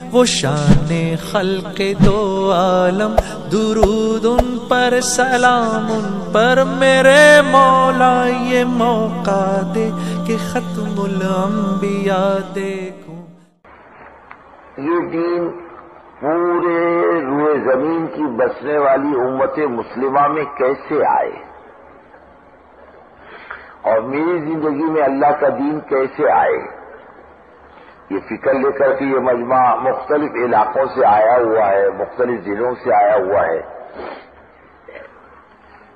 وہ شان خلق دو عالم، درود ان پر سلام ان پر میرے مولا، یہ موقع دے کہ ختم الانبیاء دیکھوں۔ یہ دین پورے روئے زمین کی بسنے والی امت مسلمہ میں کیسے آئے اور میری زندگی میں اللہ کا دین کیسے آئے، یہ فکر لے کر کے یہ مجمع مختلف علاقوں سے آیا ہوا ہے، مختلف ضلعوں سے آیا ہوا ہے۔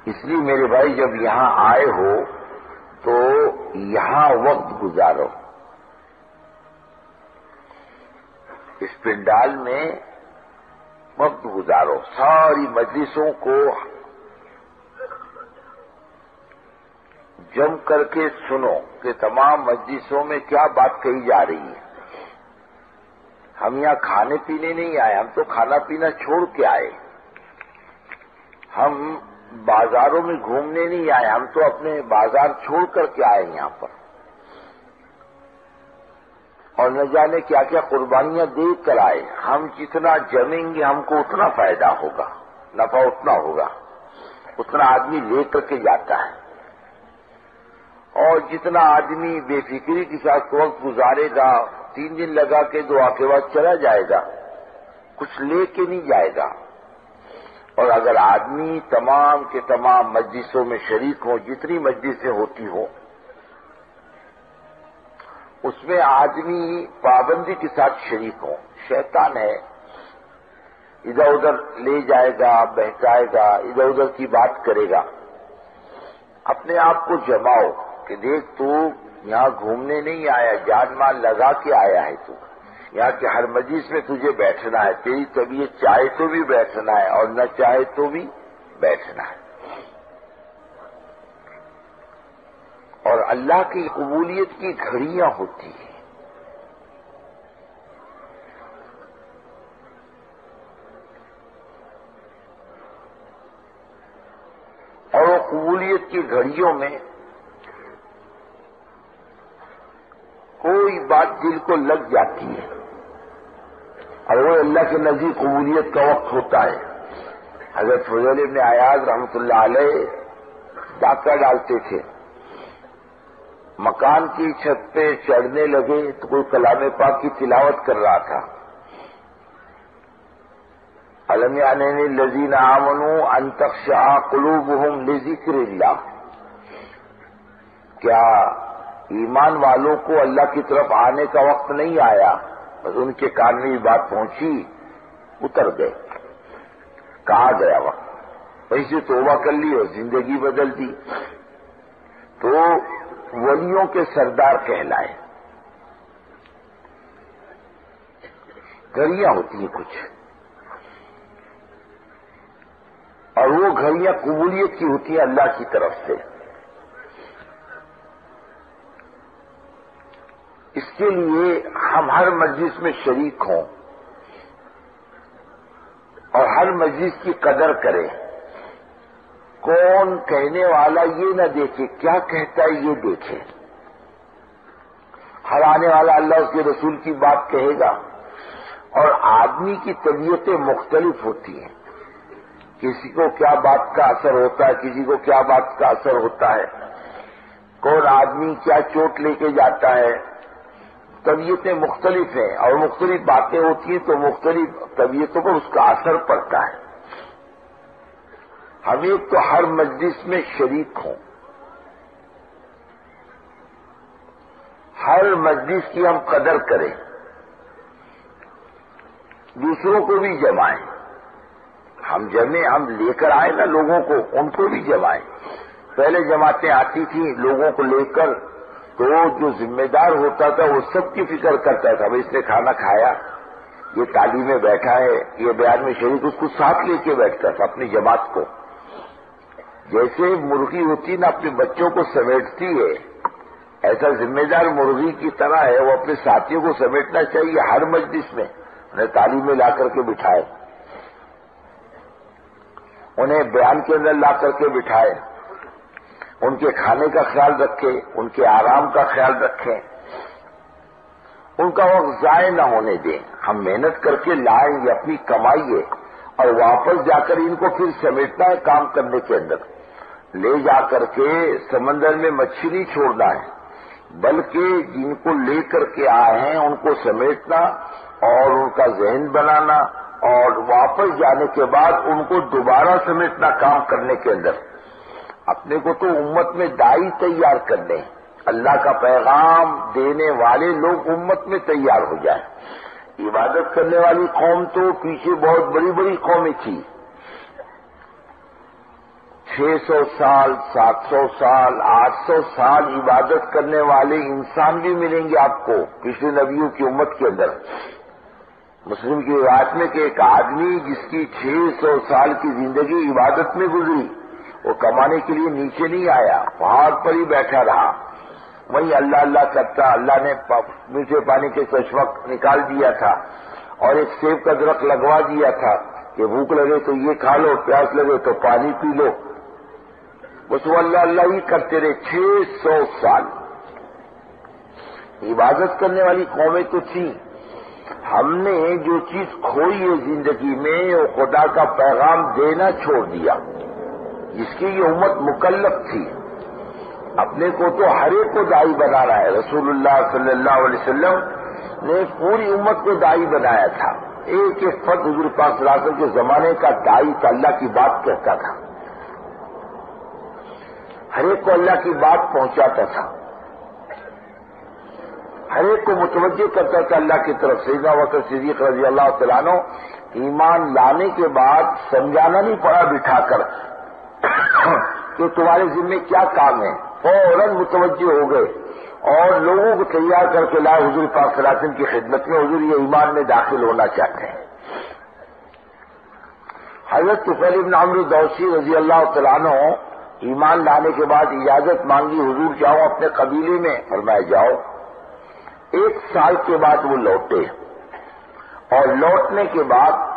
اس لیے میرے بھائی جب یہاں آئے ہو تو یہاں وقت گزارو، اس پنڈال میں وقت گزارو، ساری مجلسوں کو جم کر کے سنو کہ تمام مجلسوں میں کیا بات کہی جا رہی ہے۔ ہم یہاں کھانے پینے نہیں آئے، ہم تو کھانا پینا چھوڑ کے آئے۔ ہم بازاروں میں گھومنے نہیں آئے، ہم تو اپنے بازار چھوڑ کر کے آئے یہاں پر، اور نہ جانے کیا کیا قربانیاں دے کر آئے۔ ہم جتنا جمیں گے ہم کو اتنا فائدہ ہوگا، نفع اتنا ہوگا، اتنا آدمی لے کر کے جاتا ہے، اور جتنا آدمی بے فکری کے ساتھ وقت گزارے گا، 3 دن لگا کے دعا کے بعد چلا جائے گا، کچھ لے کے نہیں جائے گا۔ اور اگر آدمی تمام کے تمام مجلسوں میں شریک ہوں، جتنی مجلسیں ہوتی ہوں، اس میں آدمی پابندی کے ساتھ شریک ہوں، شیطان ہے ادھر ادھر لے جائے گا، بہکائے گا، ادھر ادھر کی بات کرے گا۔ اپنے آپ کو جماؤ کہ دیکھ تو یہاں گھومنے نہیں آیا، جان مال لگا کے آیا ہے، تو یہاں کے ہر مجلس میں تجھے بیٹھنا ہے، تیری طبیعت چاہے تو بھی بیٹھنا ہے اور نہ چاہے تو بھی بیٹھنا ہے۔ اور اللہ کی قبولیت کی گھڑیاں ہوتی ہیں، اور وہ قبولیت کی گھڑیوں میں کوئی بات دل کو لگ جاتی ہے، اور وہ اللہ کے نزدیک قبولیت کا وقت ہوتا ہے۔ حضرت فضیل ابن عیاض رحمۃ اللہ علیہ ڈاکہ ڈالتے تھے، مکان کی چھت پہ چڑھنے لگے تو کوئی کلام پاک کی تلاوت کر رہا تھا، الم یعن للذین آمنوا ان تخشع قلوبهم لذکر اللہ، کیا ایمان والوں کو اللہ کی طرف آنے کا وقت نہیں آیا؟ بس ان کے کان میں یہ بات پہنچی، اتر گئے، کہا گیا وقت، ویسے توبہ کر لی اور زندگی بدل دی، تو ولیوں کے سردار کہلائے۔ گھڑیاں ہوتی ہیں کچھ، اور وہ گھڑیاں قبولیت کی ہوتی ہیں اللہ کی طرف سے۔ اس کے لیے ہم ہر مجلس میں شریک ہوں اور ہر مجلس کی قدر کریں۔ کون کہنے والا یہ نہ دیکھے، کیا کہتا ہے یہ دیکھے۔ ہر آنے والا اللہ اس کے رسول کی بات کہے گا، اور آدمی کی طبیعتیں مختلف ہوتی ہیں، کسی کو کیا بات کا اثر ہوتا ہے، کسی کو کیا بات کا اثر ہوتا ہے، کون آدمی کیا چوٹ لے کے جاتا ہے۔ طبیعتیں مختلف ہیں اور مختلف باتیں ہوتی ہیں، تو مختلف طبیعتوں پر اس کا اثر پڑتا ہے۔ ہم ایک تو ہر مجلس میں شریک ہوں، ہر مجلس کی ہم قدر کریں، دوسروں کو بھی جمائیں۔ ہم جمیں، ہم لے کر آئے نا لوگوں کو، ان کو بھی جمائیں۔ پہلے جماعتیں آتی تھیں لوگوں کو لے کر، تو جو ذمہ دار ہوتا تھا وہ سب کی فکر کرتا تھا، بھائی اس نے کھانا کھایا، یہ تعلیم میں بیٹھا ہے، یہ بیان میں شریک، اس کو ساتھ لے کے بیٹھتا تھا اپنی جماعت کو۔ جیسے مرغی ہوتی نا اپنے بچوں کو سمیٹتی ہے، ایسا ذمہ دار مرغی کی طرح ہے، وہ اپنے ساتھیوں کو سمیٹنا چاہیے۔ ہر مجلس میں انہیں تعلیم میں لا کر کے بٹھائے، انہیں بیان کے اندر لا کر کے بٹھائے، ان کے کھانے کا خیال رکھے، ان کے آرام کا خیال رکھیں، ان کا وقت ضائع نہ ہونے دیں۔ ہم محنت کر کے لائیں گے اپنی کمائی ہے اور واپس جا کر ان کو پھر سمیٹنا ہے کام کرنے کے اندر. لے جا کر کے سمندر میں مچھلی نہیں چھوڑنا ہے، بلکہ جن کو لے کر کے آئے ہیں ان کو سمیٹنا اور ان کا ذہن بنانا اور واپس جانے کے بعد ان کو دوبارہ سمیٹنا کام کرنے کے اندر. اپنے کو تو امت میں داعی تیار کرنے، اللہ کا پیغام دینے والے لوگ امت میں تیار ہو جائیں. عبادت کرنے والی قوم تو پیچھے بہت بڑی بڑی قومیں تھی. 600 سال 700 سال 800 سال عبادت کرنے والے انسان بھی ملیں گے آپ کو پچھلے نبیوں کی امت کے اندر. مسلم کی روایت میں کہ ایک آدمی جس کی 600 سال کی زندگی عبادت میں گزری، وہ کمانے کے لیے نیچے نہیں آیا، پہاڑ پر ہی بیٹھا رہا، وہیں اللہ اللہ کرتا. اللہ نے میٹھے پانی کے چشمہ نکال دیا تھا اور ایک سیب کا درخت لگوا دیا تھا کہ بھوک لگے تو یہ کھا لو، پیاس لگے تو پانی پی لو. بس وہ اللہ اللہ ہی کرتے رہے 600 سال. عبادت کرنے والی قومیں تو تھیں. ہم نے جو چیز کھوئی ہے زندگی میں وہ خدا کا پیغام دینا چھوڑ دیا، جس کی یہ امت مکلف تھی. اپنے کو تو ہر ایک کو داعی بنا رہا ہے. رسول اللہ صلی اللہ علیہ وسلم نے پوری امت کو داعی بنایا تھا. ایک ایک فرد حضور پاک صلی اللہ علیہ وسلم کے زمانے کا داعی تھا، اللہ کی بات کہتا تھا، ہر ایک کو اللہ کی بات پہنچاتا تھا، ہر ایک کو متوجہ کرتا تھا اللہ کی طرف. سیدنا ابوبکر صدیق رضی اللہ تعالیٰ عنہ ایمان لانے کے بعد سمجھانا نہیں پڑا بٹھا کر کہ تمہارے ذمہ کیا کام ہے، فوراً متوجہ ہو گئے اور لوگوں کو تیار کر کے لائے حضور پاک صلی اللہ علیہ وسلم کی خدمت میں. حضور یہ ایمان میں داخل ہونا چاہتے ہیں. حضرت طفیل بن عمرو دوسی رضی اللہ تعالیٰ عنہ ایمان لانے کے بعد اجازت مانگی، حضور جاؤ اپنے قبیلے میں. فرمایا جاؤ. 1 سال کے بعد وہ لوٹے اور لوٹنے کے بعد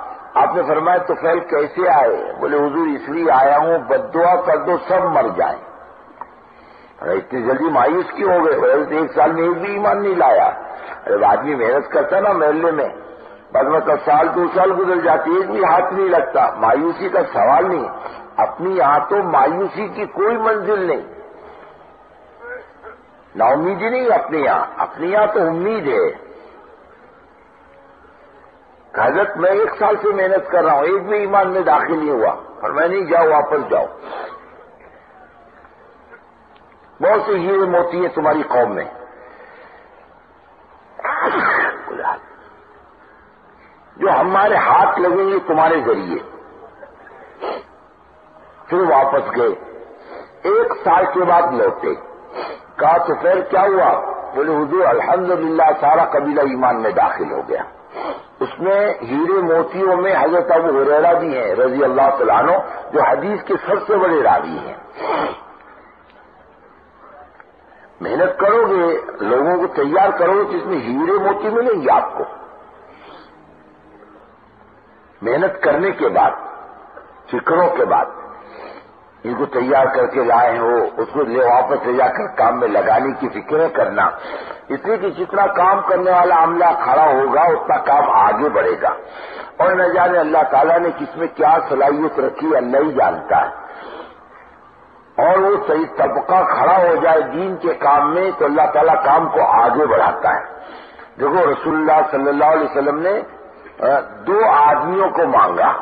آپ نے فرمایا طفیل کیسے آئے؟ بولے حضور اس لیے آیا ہوں بد دعا کر دو سب مر جائیں. اتنی جلدی مایوس کیوں ہو گئے؟ 1 سال میں ایک بھی ایمان نہیں لایا. ارے آدمی محنت کرتا نا محلے میں، بعد میں 1 2 سال گزر جاتی، ایک بھی ہاتھ نہیں لگتا. مایوسی کا سوال نہیں. اپنی یہاں تو مایوسی کی کوئی منزل نہیں، نا امیدی نہیں. اپنے یہاں تو امید ہے. حضرت میں 1 سال سے محنت کر رہا ہوں، ایک بھی ایمان میں داخل نہیں ہوا. اور میں نہیں جاؤ واپس جاؤ. بہت سے ہیرے موتی ہیں تمہاری قوم میں، جو ہمارے ہاتھ لگیں گے تمہارے ذریعے. پھر واپس گئے. 1 سال کے بعد لوٹے. کہا تو پھر کیا ہوا؟ بولے حضور الحمدللہ سارا قبیلہ ایمان میں داخل ہو گیا. اس میں ہیرے موتیوں میں حضرت ابو ہریرہ بھی ہیں رضی اللہ تعالیٰ عنہ، جو حدیث کے سب سے بڑے راوی ہیں. محنت کرو گے، لوگوں کو تیار کرو گے، جس میں ہیرے موتی ملیں گے آپ کو. محنت کرنے کے بعد، فکروں کے بعد ان کو تیار کر کے لائے ہو، اس کو واپس لے جا کر کام میں لگانے کی فکریں کرنا. اس لیے کہ جتنا کام کرنے والا عملہ کھڑا ہوگا اتنا کام آگے بڑھے گا. اور نہ جانے اللہ تعالیٰ نے کس میں کیا صلاحیت رکھی اللہ ہی جانتا ہے. اور وہ صحیح طبقہ کھڑا ہو جائے دین کے کام میں تو اللہ تعالیٰ کام کو آگے بڑھاتا ہے. دیکھو رسول اللہ صلی اللہ علیہ وسلم نے 2 آدمیوں کو مانگا.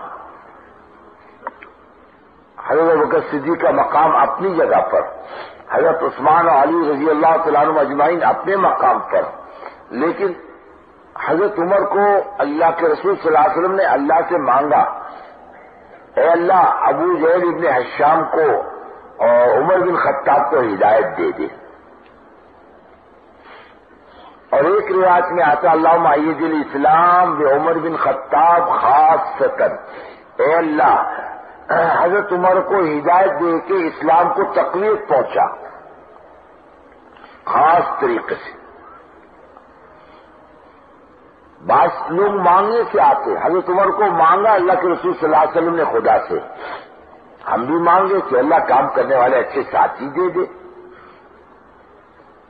حضرت ابوبکر صدیق کا مقام اپنی جگہ پر، حضرت عثمان و علی رضی اللہ تعالیٰ عنہ اجمعین اپنے مقام پر. لیکن حضرت عمر کو اللہ کے رسول صلی اللہ علیہ وسلم نے اللہ سے مانگا، اے اللہ ابو جہل ابن حشام کو اور عمر بن خطاب کو ہدایت دے دے. اور ایک روایت میں آتا اللہم اید الاسلام بعمر بن خطاب خاصۃ، اے اللہ حضرت عمر کو ہدایت دے کے اسلام کو تقویت پہنچا خاص طریقے سے. بعض لوگ مانگنے سے آتے، حضرت عمر کو مانگا اللہ کے رسول صلی اللہ علیہ وسلم نے خدا سے. ہم بھی مانگے کہ اللہ کام کرنے والے اچھے ساتھی دے دے.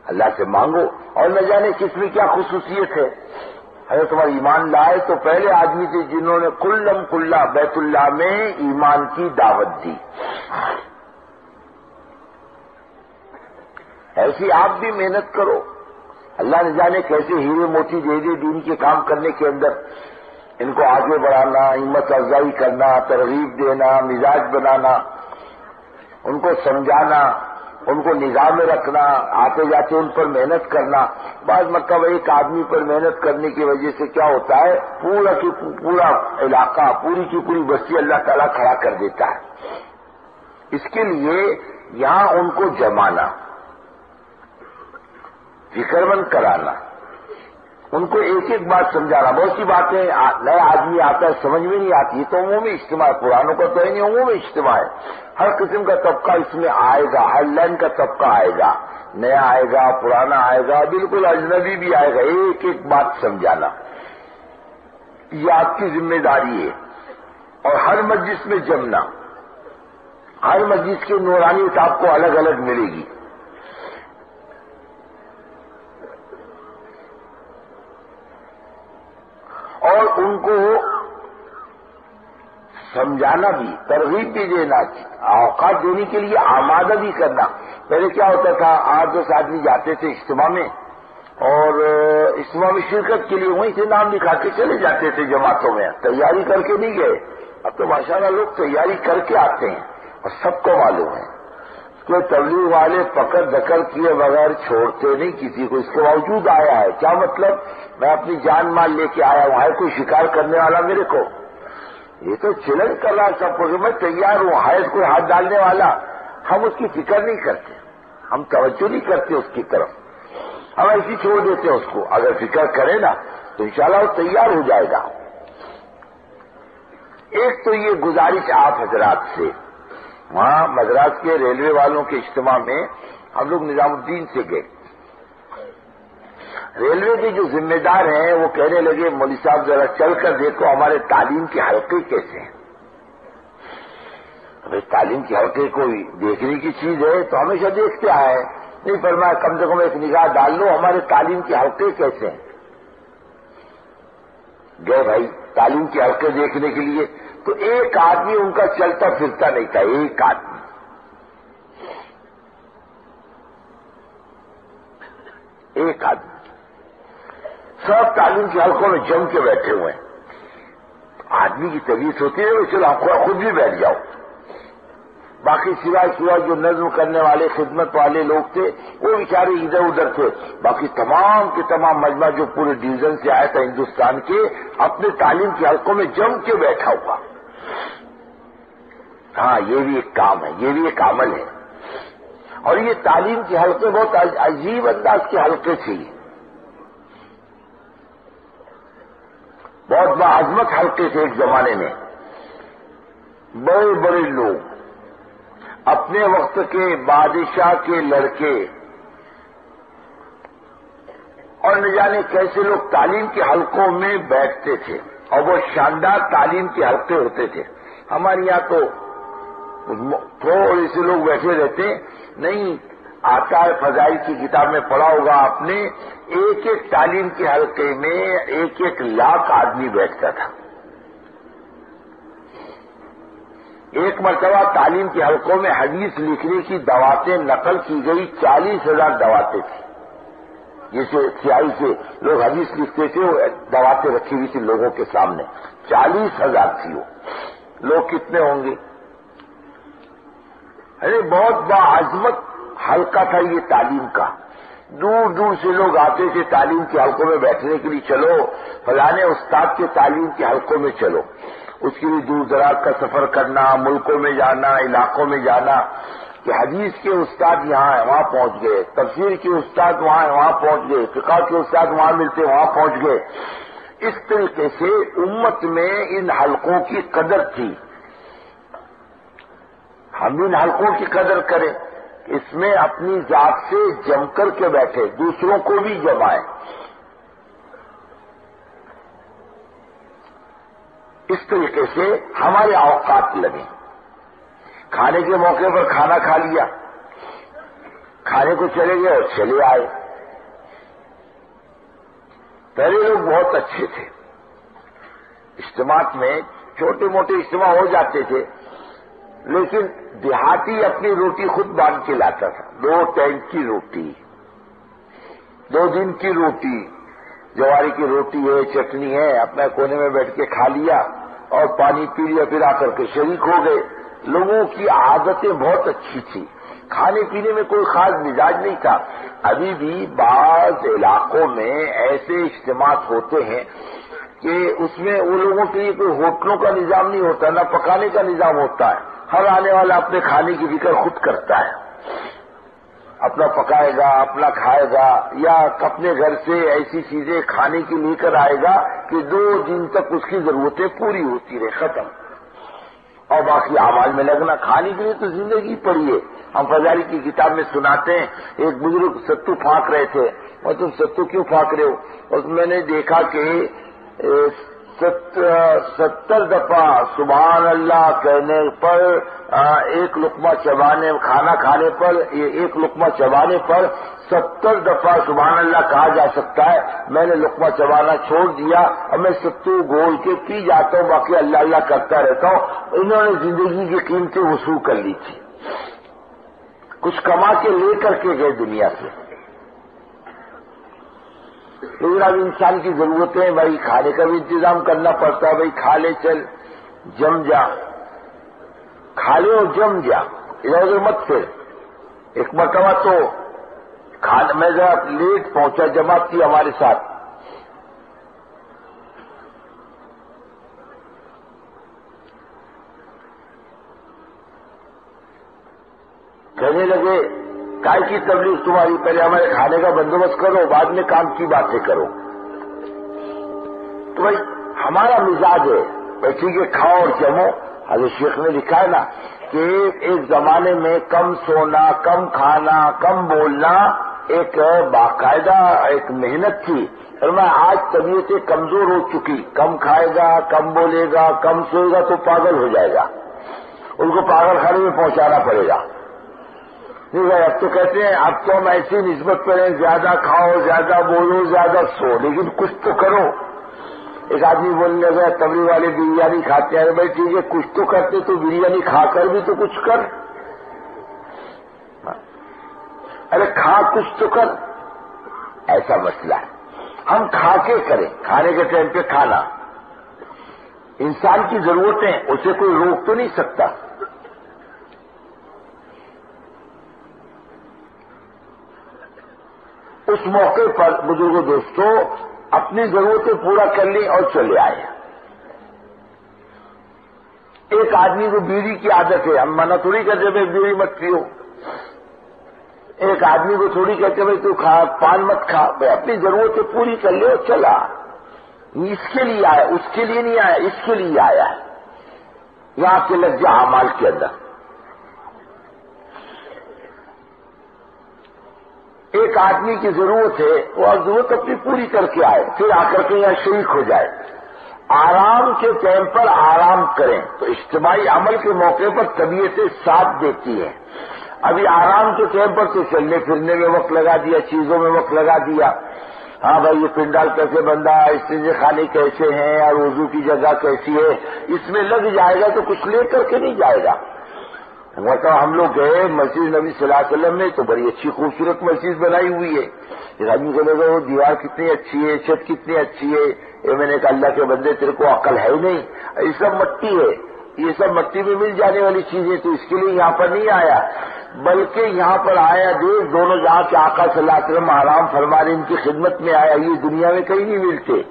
اللہ سے مانگو اور نہ جانے کس میں کیا خصوصیت ہے. حضرت عمر ایمان لائے تو پہلے آدمی تھے جنہوں نے کلم کلّا بیت اللہ میں ایمان کی دعوت دی. ایسی آپ بھی محنت کرو. اللہ نے جانے کیسے ہیرے موتی دے دے دین کے کام کرنے کے اندر. ان کو آگے بڑھانا، ہمت افزائی کرنا، ترغیب دینا، مزاج بنانا، ان کو سمجھانا، ان کو نگاہ میں رکھنا، آتے جاتے ان پر محنت کرنا. بعض مرتبہ ایک آدمی پر محنت کرنے کی وجہ سے کیا ہوتا ہے، پورا کی پورا علاقہ، پوری کی پوری بستی اللہ تعالیٰ کھڑا کر دیتا ہے. اس کے لیے یہاں ان کو جمانا، فکر مند کرانا، ان کو ایک ایک بات سمجھانا. بہت سی باتیں نیا آدمی آتا ہے سمجھ میں نہیں آتی. تو عمومی اجتماع ہے، پرانوں کا تو ہے نہیں، عمومی اجتماع ہے. ہر قسم کا طبقہ اس میں آئے گا، ہر لائن کا طبقہ آئے گا، نیا آئے گا، پرانا آئے گا، بالکل اجنبی بھی آئے گا. ایک ایک بات سمجھانا یہ آپ کی ذمہ داری ہے. اور ہر مجلس میں جمنا، ہر مجلس کی نورانیت آپ کو الگ الگ ملے گی. اور ان کو سمجھانا بھی، ترغیب بھی دینا، اوقات دینے کے لیے آمادہ بھی کرنا. پہلے کیا ہوتا تھا، 8-10 آدمی جاتے تھے اجتماع میں، اور اجتماع میں شرکت کے لیے وہیں سے نام لکھا کے چلے جاتے تھے جماعتوں میں، تیاری کر کے نہیں گئے. اب تو ماشاءاللہ لوگ تیاری کر کے آتے ہیں اور سب کو معلوم ہے. کوئی تبلیغ والے پکڑ دکڑ کیے بغیر چھوڑتے نہیں کسی کو. اس کے باوجود آیا ہے. کیا مطلب، میں اپنی جان مال لے کے آیا ہوں، ہے کوئی شکار کرنے والا میرے کو؟ یہ تو چیلنج کر رہا ہے سب کو کہ میں تیار ہوں. ہے کوئی ہاتھ ڈالنے والا؟ ہم اس کی فکر نہیں کرتے، ہم توجہ نہیں کرتے اس کی طرف، ہم ایسی چھوڑ دیتے ہیں اس کو. اگر فکر کرے نا تو انشاءاللہ وہ تیار ہو جائے گا. ایک تو یہ گزارش آپ حضرات سے، وہاں مدراس کے ریلوے والوں کے اجتماع میں ہم لوگ نظام الدین سے گئے. ریلوے کے جو ذمہ دار ہیں وہ کہنے لگے مولوی صاحب ذرا چل کر دیکھو ہمارے تعلیم کے حلقے کیسے ہیں. بھائی تعلیم کے حلقے کوئی دیکھنے کی چیز ہے تو ہمیشہ دیکھتے آئے. نہیں فرمایا کم سے کم ایک نگاہ ڈال لو ہمارے تعلیم کے حلقے کیسے ہیں. گئے بھائی تعلیم کے حلقے دیکھنے کے لیے، تو ایک آدمی ان کا چلتا پھرتا نہیں تھا. ایک آدمی، ایک آدمی، سب تعلیم کے حلقوں میں جم کے بیٹھے ہوئے ہیں. آدمی کی طبیعت ہوتی ہے چلو آپ خود بھی بیٹھ جاؤ. باقی سوائے جو نظم کرنے والے خدمت والے لوگ تھے وہ بیچارے ادھر ادھر تھے. باقی تمام کے تمام مجمع جو پورے ڈویژن سے آیا تھا ہندوستان کے، اپنے تعلیم کے حلقوں میں جم کے بیٹھا ہوا. ہاں یہ بھی ایک کام ہے، یہ بھی ایک عمل ہے. اور یہ تعلیم کے حلقے بہت عجیب انداز کے حلقے تھے، بہت باعظمت حلقے تھے. ایک زمانے میں بڑے بڑے لوگ، اپنے وقت کے بادشاہ کے لڑکے، اور نہ جانے کیسے لوگ تعلیم کے حلقوں میں بیٹھتے تھے. اور وہ شاندار تعلیم کے حلقے ہوتے تھے. ہمارے یہاں تو تھوڑے سے لوگ بیٹھے رہتے نہیں. آتا ہے فضائل کی کتاب میں پڑھا ہوگا آپ نے، ایک ایک تعلیم کے حلقے میں 1 لاکھ آدمی بیٹھتا تھا. ایک مرتبہ تعلیم کے حلقوں میں حدیث لکھنے کی دواتیں نقل کی گئی، 40,000 دواتیں تھیں. جیسے سیاہی سے لوگ حدیث لکھتے تھے وہ دواتیں رکھی ہوئی تھی لوگوں کے سامنے، 40,000 تھی. وہ لوگ کتنے ہوں گے؟ ارے بہت باعظمت حلقہ تھا یہ تعلیم کا. دور دور سے لوگ آتے تھے تعلیم کے حلقوں میں بیٹھنے کے لیے. چلو فلانے استاد کے تعلیم کے حلقوں میں چلو. اس کے لیے دور دراز کا سفر کرنا، ملکوں میں جانا، علاقوں میں جانا، کہ حدیث کے استاد یہاں ہیں وہاں پہنچ گئے، تفسیر کے استاد وہاں ہیں وہاں پہنچ گئے، فقہ کے استاد وہاں ملتے وہاں پہنچ گئے. اس طریقے سے امت میں ان حلقوں کی قدر تھی. ہم ان حلقوں کی قدر کریں، اس میں اپنی ذات سے جم کر کے بیٹھے، دوسروں کو بھی جمائیں. اس طریقے سے ہمارے اوقات لگیں. کھانے کے موقع پر کھانا کھا لیا، کھانے کو چلے گئے اور چلے آئے. پہلے لوگ بہت اچھے تھے، اجتماعات میں چھوٹے موٹے اجتماع ہو جاتے تھے، لیکن دیہاتی اپنی روٹی خود باندھ کے لاتا تھا، 2 ٹائم کی روٹی، 2 دن کی روٹی، جواری کی روٹی ہے، چٹنی ہے، اپنا کونے میں بیٹھ کے کھا لیا اور پانی پی لیا، پھر آ کر کے شریک ہو گئے۔ لوگوں کی عادتیں بہت اچھی تھی، کھانے پینے میں کوئی خاص مزاج نہیں تھا۔ ابھی بھی بعض علاقوں میں ایسے اجتماعات ہوتے ہیں کہ اس میں وہ لوگوں کے لیے کوئی ہوٹلوں کا نظام نہیں ہوتا، نہ پکانے کا نظام ہوتا ہے، ہر آنے والا اپنے کھانے کی فکر خود کرتا ہے، اپنا پکائے گا، اپنا کھائے گا، یا اپنے گھر سے ایسی چیزیں کھانے کی لے کر آئے گا کہ 2 دن تک اس کی ضرورتیں پوری ہوتی رہے، ختم، اور باقی اعمال میں لگنا۔ کھانے کے لیے تو زندگی پڑی ہے۔ ہم فضائل کی کتاب میں سناتے ہیں، ایک بزرگ ستو پھانک رہے تھے، اور تم ستو کیوں پھانک رہے ہو؟ اور میں نے دیکھا کہ 70 دفعہ سبحان اللہ کہنے پر، 1 لقمہ چبانے، کھانا کھانے پر 1 لقمہ چبانے پر 70 دفعہ سبحان اللہ کہا جا سکتا ہے۔ میں نے لقمہ چبانا چھوڑ دیا اور میں ستو گول کے پی جاتا ہوں، باقی اللہ اللہ کرتا رہتا ہوں۔ انہوں نے زندگی کی قیمتیں وصول کر لی تھی، کچھ کما کے لے کر کے گئے دنیا سے۔ لیکن اب انسان کی ضرورتیں، بھائی کھانے کا بھی انتظام کرنا پڑتا ہے، بھائی کھا لے، چل جم جا، کھا لے اور جم جا، ادھر ادھر مت پھر۔ ایک مرتبہ تو میں ذرا لیٹ پہنچا، جماعت تھی ہمارے ساتھ، کہنے لگے کائے کی تبلیغ تمہاری، پہلے ہمارے کھانے کا بندوبست کرو، بعد میں کام کی باتیں کرو۔ تو بھائی ہمارا مزاج ہے بھائی ٹھیک ہے کھاؤ اور جمو۔ حضرت شیخ نے لکھا ہے نا کہ ایک زمانے میں کم سونا، کم کھانا، کم بولنا ایک باقاعدہ ایک محنت تھی، اور میں آج طبیعتیں کمزور ہو چکی، کم کھائے گا، کم بولے گا، کم سوئے گا تو پاگل ہو جائے گا، ان کو پاگل خانے میں پہنچانا پڑے گا۔ نہیں بھائی اب تو کہتے ہیں اب تو ہم ایسی نسبت کریں، زیادہ کھاؤ، زیادہ بولو، زیادہ سو، لیکن کچھ تو کرو۔ ایک آدمی بولنے لگا تبلیغ والے بریانی کھاتے ہیں، بھائی ٹھیک ہے کچھ تو کرتے، تو بریانی کھا کر بھی تو کچھ کر، ارے کھا کچھ تو کر، ایسا مسئلہ ہے۔ ہم کھا کے کریں، کھانے کے ٹائم پہ کھانا، انسان کی ضرورتیں، اسے کوئی روک تو نہیں سکتا۔ اس موقع پر بزرگوں دوستوں اپنی ضرورتیں پورا کر لی اور چلے آئے۔ ایک آدمی کو بیڑی کی عادت ہے، ہم منع تھوڑی کرتے بھائی بیڑی مت پیو، ایک آدمی کو تھوڑی کہتے بھائی تو پان مت کھا، بھائی اپنی ضرورتیں پوری کر لے اور چلا۔ اس کے لیے آیا، اس کے لیے نہیں آیا، اس کے لیے آیا ہے، یہاں کے لگ جا اعمال کے اندر۔ ایک آدمی کی ضرورت ہے، وہ ضرورت اپنی پوری کر کے آئے، پھر آ کر کے یہاں شریک ہو جائے۔ آرام کے ٹائم پر آرام کریں تو اجتماعی عمل کے موقع پر طبیعتیں ساتھ دیتی ہیں۔ ابھی آرام کے ٹائم پر تو چلنے پھرنے میں وقت لگا دیا، چیزوں میں وقت لگا دیا، ہاں بھائی یہ پنڈال کیسے بندہ، استنجے خانے کیسے ہیں، اور وضو کی جگہ کیسی ہے، اس میں لگ جائے گا تو کچھ لے کر کے نہیں جائے گا۔ مطلب ہم لوگ گئے مسجد نبی صلی اللہ علیہ وسلم میں، تو بڑی اچھی خوبصورت مسجد بنائی ہوئی ہے۔ ایک آدمی کو لگا وہ دیوار کتنی اچھی ہے، چھت کتنی اچھی ہے، یہ میں نے کہا اللہ کے بندے تیرے کو عقل ہے ہی نہیں، یہ سب مٹی ہے، یہ سب مٹی میں مل جانے والی چیزیں، تو اس کے لیے یہاں پر نہیں آیا، بلکہ یہاں پر آیا دیکھ دونوں جہاں کے آقا صلی اللہ علیہ وسلم آرام فرما رہے، ان کی خدمت میں آیا، یہ دنیا میں کہیں نہیں ملتے،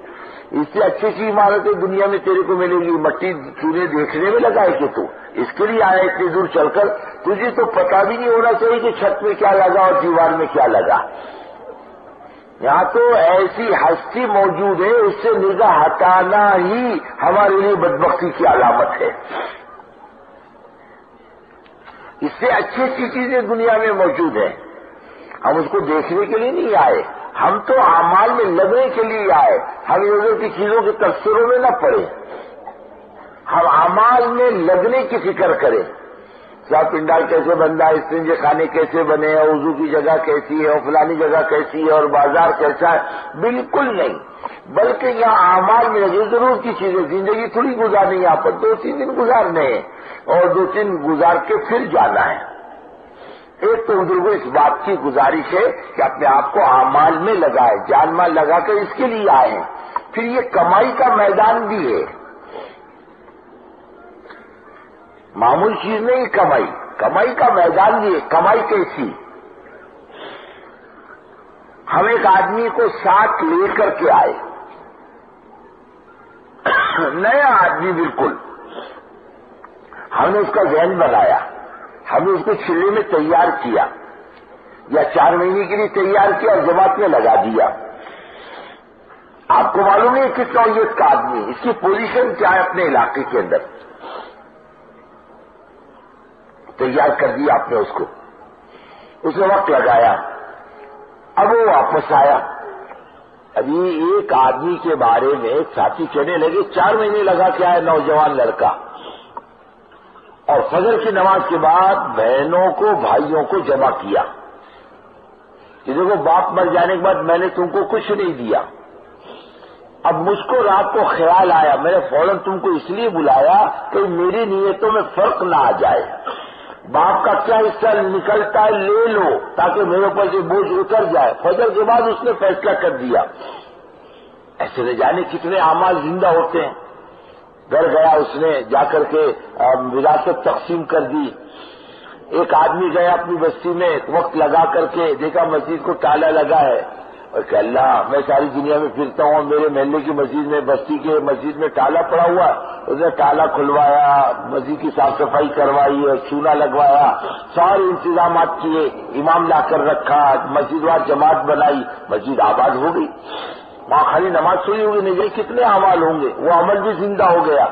اس سے اچھی اچھی عمارتیں دنیا میں تیرے کو ملے گی، مٹی چونے دیکھنے میں لگا ہے کہ تو اس کے لیے آیا اتنی دور چل کر، تجھے تو پتہ بھی نہیں ہونا چاہیے کہ چھت میں کیا لگا اور دیوار میں کیا لگا۔ یہاں تو ایسی ہستی موجود ہے، اس سے نگاہ ہٹانا ہی ہمارے لیے بدبختی کی علامت ہے۔ اس سے اچھی اچھی چیزیں دنیا میں موجود ہیں، ہم اس کو دیکھنے کے لیے نہیں آئے، ہم تو اعمال میں لگنے کے لیے آئے، ہم ادھر کی چیزوں کے تبصروں میں نہ پڑے، ہم اعمال میں لگنے کی فکر کریں۔ کیا پنڈال کیسے بنتا ہے، استنجے خانے کیسے بنے ہیں، وضو کی جگہ کیسی ہے اور فلانی جگہ کیسی ہے اور بازار کیسا ہے، بالکل نہیں، بلکہ یہاں اعمال میں لگے ضرور کی چیزیں، زندگی تھوڑی گزارنی ہے، یہاں پر 2-3 دن گزارنے ہیں اور 2-3 گزار کے پھر جانا ہے۔ ایک تو بزرگوں اس بات کی گزارش ہے کہ اپنے آپ کو اعمال میں لگائے، جان مال لگا کر اس کے لیے آئے ہیں۔ پھر یہ کمائی کا میدان بھی ہے، معمول چیز نہیں کمائی کا میدان بھی ہے۔ کمائی کیسی؟ ہم ایک آدمی کو ساتھ لے کر کے آئے، نیا آدمی بالکل، ہم نے اس کا ذہن بنایا، ہم نے اس کو چلے میں تیار کیا یا 4 مہینے کے لیے تیار کیا اور جماعت میں لگا دیا۔ آپ کو معلوم ہے کس نوعیت کا آدمی، اس کی پوزیشن کیا ہے اپنے علاقے کے اندر، تیار کر دیا آپ نے اس کو، اس نے وقت لگایا، اب وہ واپس آیا۔ ابھی ایک آدمی کے بارے میں ایک ساتھی کہنے لگے 4 مہینے لگا کے آیا نوجوان لڑکا، اور فجر کی نماز کے بعد بہنوں کو بھائیوں کو جمع کیا کہ دیکھو باپ مر جانے کے بعد میں نے تم کو کچھ نہیں دیا، اب مجھ کو رات کو خیال آیا، میں نے فوراً تم کو اس لیے بلایا کہ میری نیتوں میں فرق نہ آ جائے، باپ کا کیا حصہ نکلتا ہے لے لو تاکہ میرے اوپر سے بوجھ اتر جائے۔ فجر کے بعد اس نے فیصلہ کر دیا۔ ایسے نہ جانے کتنے اعمال زندہ ہوتے ہیں۔ گھر گیا، اس نے جا کر کے وراثت تقسیم کر دی۔ ایک آدمی گیا اپنی بستی میں، وقت لگا کر کے دیکھا مسجد کو تالا لگا ہے، اور کہ اللہ میں ساری دنیا میں پھرتا ہوں، میرے محلے کی مسجد میں، بستی کے مسجد میں تالا پڑا ہوا، اس نے تالا کھلوایا، مسجد کی صاف صفائی کروائی اور چونا لگوایا، سارے انتظامات کیے، امام لا کر رکھا، مسجد وار جماعت بنائی، مسجد آباد ہو گئی۔ وہاں خالی نماز سوئی ہوگی نہیں، کتنے اعمال ہوں گے، وہ عمل بھی زندہ ہو گیا۔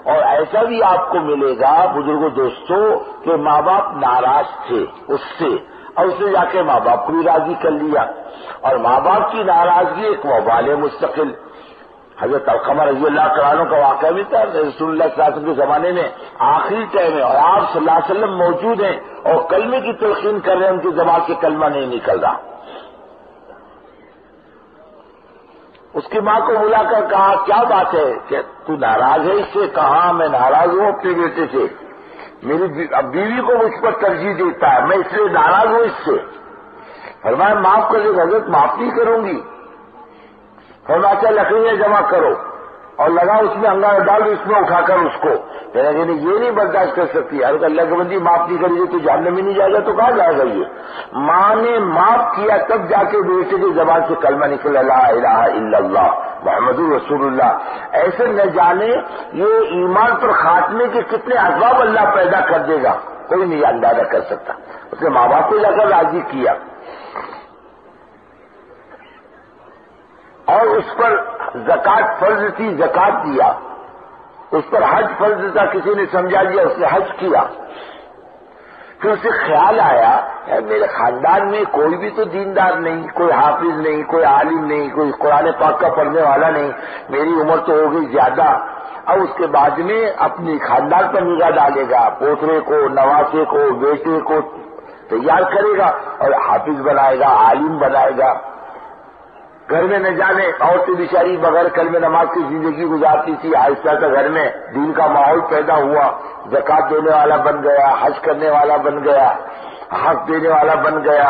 اور ایسا بھی آپ کو ملے گا بزرگوں دوستوں کہ ماں باپ ناراض تھے اس سے، اور اس نے جا کے ماں باپ کو بھی راضی کر لیا، اور ماں باپ کی ناراضگی ایک وبال ہے مستقل۔ حضرت علقمہ رضی اللہ تعالیٰ عنہ کا واقعہ بھی تھا، رسول اللہ صلی اللہ علیہ وسلم کے زمانے میں آخری ٹائم ہے اور آپ صلی اللہ علیہ وسلم موجود ہیں اور کلمے کی تلقین کر رہے ہیں، ان کی زبان سے کلمہ نہیں نکل رہا۔ اس کی ماں کو بلا کر کہا کیا بات ہے کہ تو ناراض ہے اس سے؟ کہا میں ناراض ہوں اپنے بیٹے سے، میری بیوی کو مجھ پر ترجیح دیتا ہے، میں اس لیے ناراض ہوں اس سے۔ فرمایا معاف کر دے حضرت، معاف نہیں کروں گی۔ فرمایا اچھا لکڑیاں جمع کرو اور لگا اس میں انگار ڈال، اس میں اٹھا کر اس کو، کہ یہ نہیں برداشت کر سکتی، اگر اللہ کی بندی معاف نہیں کرے گی تو جہنم میں نہیں جائے گا تو کہاں جائے گا یہ؟ ماں نے معاف کیا تب جا کے بیٹے کی زبان سے کلمہ نکلا، لا الہ الا اللہ محمد رسول اللہ۔ ایسے نہ جانے یہ ایمان پر خاتمے کے کتنے اسباب اللہ پیدا کر دے گا، کوئی نہیں اندازہ کر سکتا۔ اس نے ماں باپ کو جا کر راضی کیا، اور اس پر زکوٰۃ فرض تھی، زکوٰۃ دیا، اس پر حج فرض تھا، کسی نے سمجھا دیا، اس نے حج کیا۔ پھر اسے خیال آیا میرے خاندان میں کوئی بھی تو دیندار نہیں، کوئی حافظ نہیں، کوئی عالم نہیں، کوئی قرآن پاک کا پڑھنے والا نہیں، میری عمر تو ہو گئی زیادہ۔ اب اس کے بعد میں اپنی خاندان پر نگاہ ڈالے گا، پوترے کو، نواسے کو، بیٹے کو تیار کرے گا اور حافظ بنائے گا، عالم بنائے گا۔ گھر میں نہ جانے عورتیں بیچاری بغیر کلمہ نماز کی زندگی گزارتی تھی، آہستہ آہستہ گھر میں دین کا ماحول پیدا ہوا، زکوٰۃ دینے والا بن گیا، حج کرنے والا بن گیا، حق دینے والا بن گیا،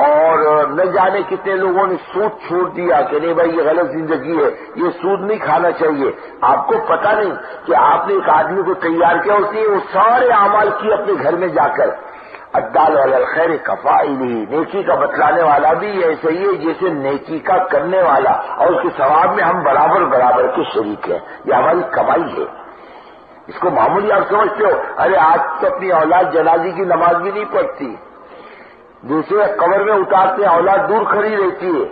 اور نہ جانے کتنے لوگوں نے سود چھوڑ دیا کہ نہیں بھائی یہ غلط زندگی ہے، یہ سود نہیں کھانا چاہیے۔ آپ کو پتہ نہیں کہ آپ نے ایک آدمی کو تیار کیا، اس نے وہ سارے اعمال کیے اپنے گھر میں جا کر۔ الدال علی الخیر کفاعلہ، نیکی کا بتلانے والا بھی ایسے ہی ہے جیسے نیکی کا کرنے والا، اور اس کے ثواب میں ہم برابر برابر کے شریک ہیں، یہ ہماری کمائی ہے۔ اس کو معمولی آپ سمجھتے ہو، ارے آج تو اپنی اولاد جنازے کی نماز بھی نہیں پڑھتی، دوسرے قبر میں اتارتے ہیں، اولاد دور کھڑی رہتی ہے،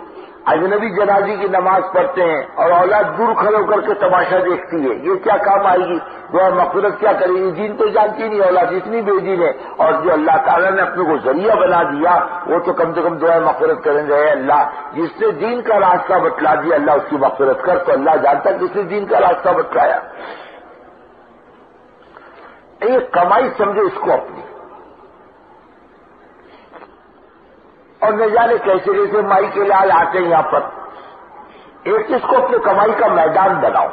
اجنبی جنازے کی نماز پڑھتے ہیں اور اولاد دور کھڑے ہو کر کے تماشا دیکھتی ہے، یہ کیا کام آئے گی؟ دعا مغفرت کیا کرے گی؟ دین تو جانتی نہیں اولاد، اتنی بے دین ہے، اور جو اللہ تعالیٰ نے اپنے کو ذریعہ بنا دیا وہ تو کم سے کم دعا مغفرت کریں گے، اے اللہ جس نے دین کا راستہ بتلا دیا اللہ اس کی مغفرت کر، تو اللہ جانتا کس نے دین کا راستہ بتلایا۔ یہ کمائی سمجھو اس کو اپنی، اور نہ جانے کیسے کیسے مائی کے لال آتے ہیں یہاں پر. ایک اس کو اپنے کمائی کا میدان بناؤ،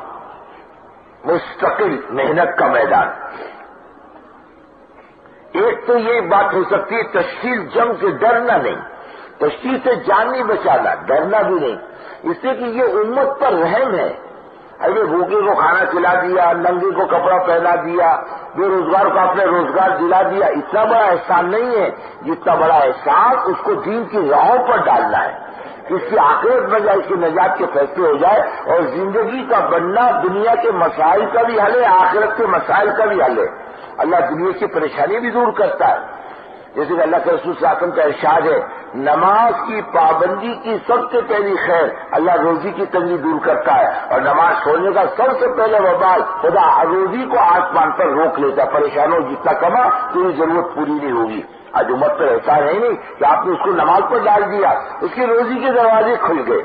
مستقل محنت کا میدان. ایک تو یہ بات ہو سکتی ہے تشکیل جنگ سے ڈرنا نہیں، تشکیل سے جان نہیں بچانا، ڈرنا بھی نہیں، اس لیے کہ یہ امت پر رحم ہے. ارے بھوکے کو کھانا کھلا دیا، ننگے کو کپڑا پہنا دیا، بے روزگار کو اپنے روزگار دلا دیا، اتنا بڑا احسان نہیں ہے جتنا بڑا احسان اس کو دین کی راہوں پر ڈالنا ہے. اس کی آخرت بن جائے، اس کی نجات کے فیصلے ہو جائے، اور زندگی کا بننا دنیا کے مسائل کا بھی حل ہے، آخرت کے مسائل کا بھی حل ہے. اللہ دنیا کی پریشانی بھی دور کرتا ہے. جیسے کہ اللہ کے رسول صلی اللہ علیہ وسلم کا ارشاد ہے، نماز کی پابندی کی سب سے پہلی خیر اللہ روزی کی تنگی دور کرتا ہے، اور نماز چھوڑنے کا سب سے پہلے وبال خدا روزی کو آسمان پر روک لیتا. پریشانوں جتنا کما تیری ضرورت پوری نہیں ہوگی. آج امت پر ایسا ہے نہیں کہ آپ نے اس کو نماز پر ڈال دیا، اس کی روزی کے دروازے کھل گئے،